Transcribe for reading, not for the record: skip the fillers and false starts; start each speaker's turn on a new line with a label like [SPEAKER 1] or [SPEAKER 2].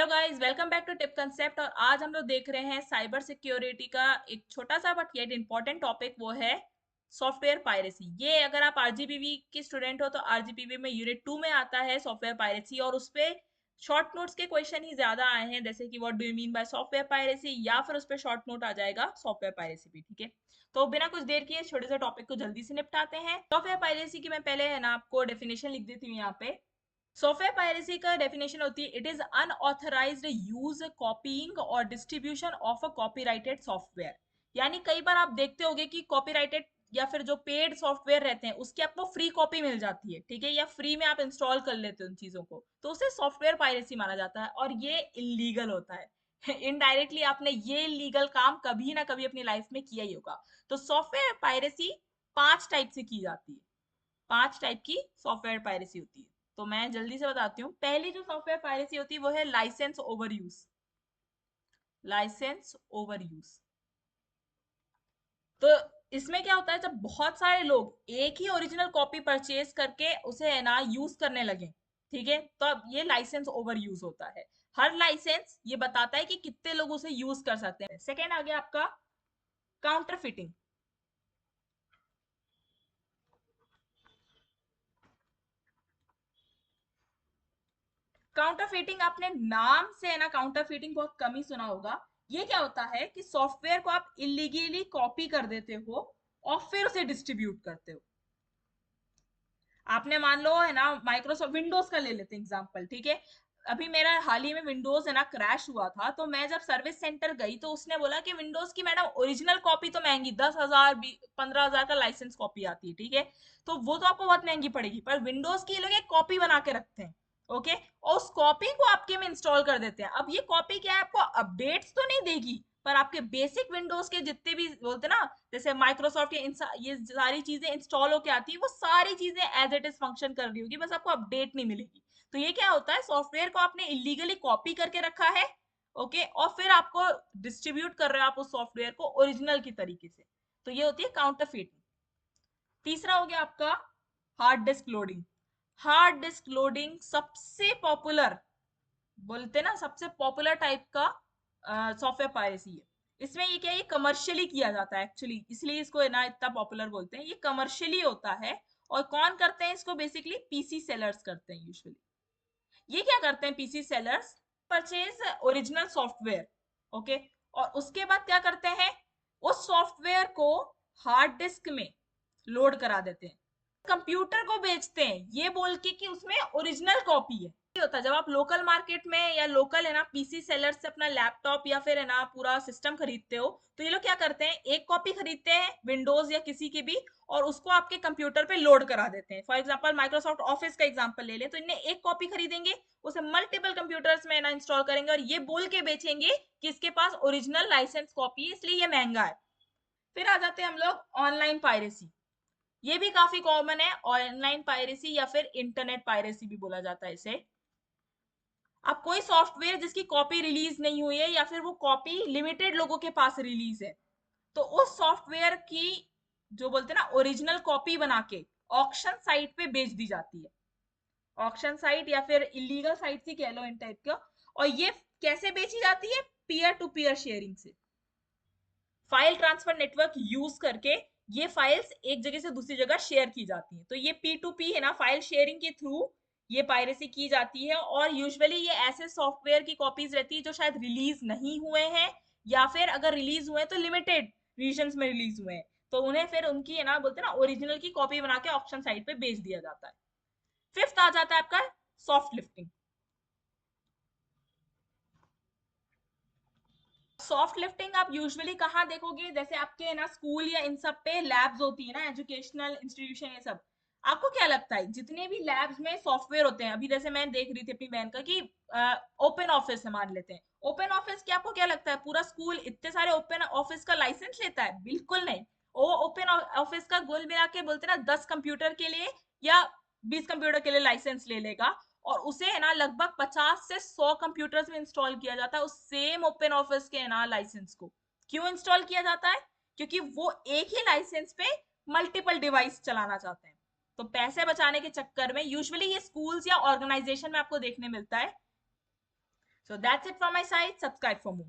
[SPEAKER 1] Hello guys, welcome back to tip concept. और आज हम लोग देख रहे हैं साइबर सिक्योरिटी का एक छोटा सा बट येट इंपॉर्टेंट टॉपिक, वो है सॉफ्टवेयर पायरेसी। ये अगर आप आरजीपीवी की स्टूडेंट हो तो आरजीपीवी में यूनिट 2 में आता है सॉफ्टवेयर पायरेसी, और उस पे शॉर्ट नोट्स के क्वेश्चन ही ज्यादा आए हैं, जैसे कि what do you mean by software piracy, या फिर उस पे शॉर्ट नोट आ जाएगा सॉफ्टवेयर पायरेसी भी। ठीक है, तो बिना कुछ देर किए छोटे से टॉपिक को जल्दी से निपटाते हैं। सॉफ्टवेयर पायरेसी की मैं पहले है ना आपको डेफिनेशन लिख देती हूँ यहाँ पे। सॉफ्टवेयर पायरेसी का डेफिनेशन होती है, it is unauthorized use, copying और distribution of a copyrighted software. यानी कई बार आप देखते होंगे कि कॉपीराइटेड या फिर जो पेड सॉफ्टवेयर रहते हैं उसकी आपको फ्री कॉपी मिल जाती है, ठीक है, या फ्री में आप इंस्टॉल कर लेते हो उन चीजों को, तो उसे सॉफ्टवेयर पायरेसी माना जाता है और ये इलीगल होता है। इनडायरेक्टली आपने ये इलीगल काम कभी ना कभी अपनी लाइफ में किया ही होगा। तो सॉफ्टवेयर पायरेसी 5 टाइप से की जाती है। 5 टाइप की सॉफ्टवेयर पायरेसी होती है, तो मैं जल्दी से बताती हूँ। पहली जो सॉफ्टवेयर पायरेसी होती है वो है licence over use. Licence over use, तो इसमें क्या होता है, जब बहुत सारे लोग एक ही ओरिजिनल कॉपी परचेज करके उसे है ना यूज करने लगे, ठीक है, तो अब ये लाइसेंस ओवर यूज होता है। हर लाइसेंस ये बताता है कि कितने लोग उसे यूज कर सकते हैं। सेकेंड आ गया आपका काउंटर फिटिंग। काउंटर फीटिंग आपने नाम से है ना काउंटर फीटिंग बहुत कम ही सुना होगा। ये क्या होता है कि सॉफ्टवेयर को आप इलीगली कॉपी कर देते हो और फिर उसे डिस्ट्रीब्यूट करते हो। आपने मान लो है ना माइक्रोसॉफ्ट विंडोज का ले लेते हैं एग्जांपल, ठीक है। अभी मेरा हाल ही में विंडोज है ना क्रैश हुआ था, तो मैं जब सर्विस सेंटर गई तो उसने बोला कि विंडोज की मैडम ओरिजिनल कॉपी तो महंगी 10,000 15,000 का लाइसेंस कॉपी आती है, ठीक है, तो वो तो आपको बहुत महंगी पड़ेगी, पर विंडोज की ये लोग एक कॉपी बना के रखते हैं। ओके, और उस कॉपी को आपके में इंस्टॉल कर देते हैं। अब ये कॉपी क्या है, आपको अपडेट्स तो नहीं देगी, पर आपके बेसिक विंडोज के जितने भी बोलते ना, जैसे माइक्रोसॉफ्ट ये सारी चीजें इंस्टॉल होके आती है, वो सारी चीजें एज इट इज फंक्शन कर रही होगी, बस आपको अपडेट नहीं मिलेगी। तो ये क्या होता है, सॉफ्टवेयर को आपने इलीगली कॉपी करके रखा है, ओके, और फिर आपको डिस्ट्रीब्यूट कर रहे हो आप उस सॉफ्टवेयर को ओरिजिनल की तरीके से, तो ये होती है काउंटरफीटिंग। तीसरा हो गया आपका hard disk loading. Hard disk loading सबसे पॉपुलर, बोलते ना सबसे पॉपुलर टाइप का सॉफ्टवेयर पायरेसी है। इसमें ये क्या है, ये कमर्शियली किया जाता है एक्चुअली, इसलिए इसको है ना इतना पॉपुलर बोलते हैं। ये कमर्शियली होता है, और कौन करते हैं इसको, बेसिकली पीसी सेलर्स करते हैं यूजुअली। ये क्या करते हैं PC sellers, purchase original software, okay, और उसके बाद क्या करते हैं, उस सॉफ्टवेयर को हार्ड डिस्क में लोड करा देते हैं, कंप्यूटर को बेचते हैं ये बोल के कि उसमें ओरिजिनल कॉपी है। ये होता है जब आप लोकल मार्केट में या लोकल है ना पीसी सेलर से अपना लैपटॉप या फिर है ना पूरा सिस्टम खरीदते हो, तो ये लोग क्या करते हैं, एक कॉपी खरीदते हैं विंडोज या किसी की भी, और उसको आपके कंप्यूटर पे लोड करा देते हैं। फॉर एग्जांपल माइक्रोसॉफ्ट ऑफिस का एग्जांपल ले लें, तो इन्हें एक कॉपी खरीदेंगे, उसे मल्टीपल कंप्यूटर्स में ना इंस्टॉल करेंगे और ये बोल के बेचेंगे कि इसके पास ओरिजिनल लाइसेंस कॉपी है, इसलिए ये महंगा है। फिर आ जाते हैं हम लोग ऑनलाइन पायरेसी। ये भी काफी कॉमन है, ऑनलाइन पायरेसी या फिर इंटरनेट पायरेसी भी बोला जाता है इसे। अब कोई सॉफ्टवेयर जिसकी कॉपी रिलीज नहीं हुई है या फिर वो कॉपी लिमिटेड लोगों के पास रिलीज है, तो उस सॉफ्टवेयर की जो बोलते हैं ना ओरिजिनल कॉपी बना के ऑक्शन साइट पे बेच दी जाती है। ऑक्शन साइट या फिर इलीगल साइट ही कह लो इन टाइप का। और ये कैसे बेची जाती है, पीयर टू पीयर शेयरिंग से, फाइल ट्रांसफर नेटवर्क यूज करके ये फाइल्स एक जगह से दूसरी जगह शेयर की जाती हैं। तो ये पी टू पी है ना, फाइल शेयरिंग के थ्रू ये पायरेसी की जाती है। और यूजुअली ये ऐसे सॉफ्टवेयर की कॉपीज रहती है जो शायद रिलीज नहीं हुए हैं, या फिर अगर रिलीज हुए हैं तो लिमिटेड रीजन्स में रिलीज हुए हैं, तो उन्हें फिर उनकी है ना बोलते हैं ना ओरिजिनल की कॉपी बना के ऑप्शन साइट पे बेच दिया जाता है। फिफ्थ आ जाता है आपका सॉफ्ट लिफ्टिंग। सॉफ्ट लिफ्टिंग आप यूजुअली कहाँ देखोगे, जैसे आपके ना स्कूल या इन सब पे लैब्स होती है ना, एजुकेशनल इंस्टीट्यूशन ये सब। आपको क्या लगता है जितने भी लैब्स में सॉफ्टवेयर होते हैं, अभी जैसे मैं देख रही थी अपनी बहन का कि ओपन ऑफिस है मान लेते हैं, ओपन ऑफिस की आपको क्या लगता है पूरा स्कूल इतने सारे ओपन ऑफिस का लाइसेंस लेता है? बिल्कुल नहीं। वो ओपन ऑफिस का गोल मिला के बोलते ना 10 कंप्यूटर के लिए या 20 कंप्यूटर के लिए लाइसेंस ले लेगा, और उसे है ना लगभग 50 से 100 कंप्यूटर्स में इंस्टॉल किया जाता है उस सेम ओपन ऑफिस के है ना लाइसेंस को। क्यों इंस्टॉल किया जाता है? क्योंकि वो एक ही लाइसेंस पे मल्टीपल डिवाइस चलाना चाहते हैं। तो पैसे बचाने के चक्कर में यूजुअली ये स्कूल्स या ऑर्गेनाइजेशन में आपको देखने मिलता है। So that's it from my side. Subscribe for more.